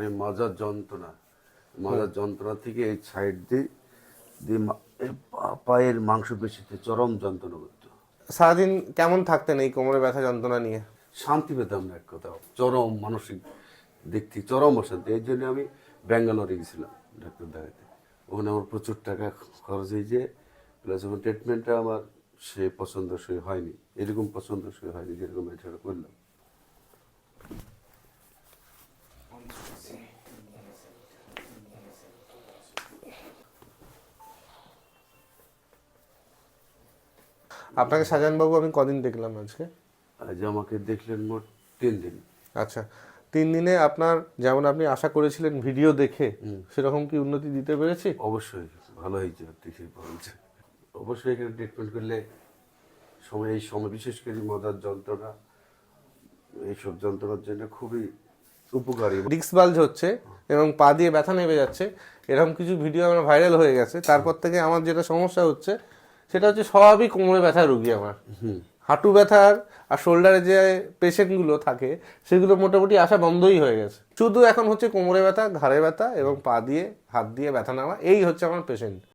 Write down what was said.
এই মাজার যন্ত্রণা থেকে এই সাইড দিয়ে দিয়ে এই পায়ের মাংসপেশিতে চরম যন্ত্রণা করতো। সারাদিন কেমন থাকতেন এই কোমরে ব্যথা যন্ত্রণা নিয়ে? শান্তি পেতাম না, এক কথা, চরম মানসিক দিক থেকে চরম অশান্তি। এই জন্য আমি ব্যাঙ্গালোরে গেছিলাম ডাক্তার দেখাতে। ওখানে আমার প্রচুর টাকা খরচ হয়েছে, প্লাস আমার ট্রিটমেন্টটা আমার সে পছন্দসই হয়নি, এরকম পছন্দসই হয়নি যেরকম এটা করলাম। আপনাকে শাহজাহানবাবু আমি কদিন দেখলাম আজকে? আজ আমাকে দেখলেন মোট 3 দিন। আচ্ছা, 3 দিনে আপনার যেমন আপনি আশা করেছিলেন ভিডিও দেখে সেরকম কি উন্নতি দিতে পেরেছি? অবশ্যই ভালো হয়েছে, দেখে বলছে। অবশ্যই এখানে ট্রিটমেন্ট করলে এই সময় বিশেষ করে মাথার যন্ত্রণা, এইসব যন্ত্রণার জন্য খুবই উপকারী। ডিস্ক বালজ হচ্ছে এবং পা দিয়ে ব্যথা নেমে যাচ্ছে, এরকম কিছু ভিডিও আমার ভাইরাল হয়ে গেছে। তারপর থেকে আমার যেটা সমস্যা হচ্ছে সেটা হচ্ছে স্বভাবই কোমরে ব্যথার রুগী আমার। হাঁটু ব্যথার আর শোল্ডারে যে পেশেন্টগুলো থাকে সেগুলো মোটামুটি আসা বন্ধই হয়ে গেছে। শুধু এখন হচ্ছে কোমরে ব্যথা, ঘাড়ে ব্যথা এবং পা দিয়ে হাত দিয়ে ব্যথা নেওয়া, এই হচ্ছে আমার পেশেন্ট।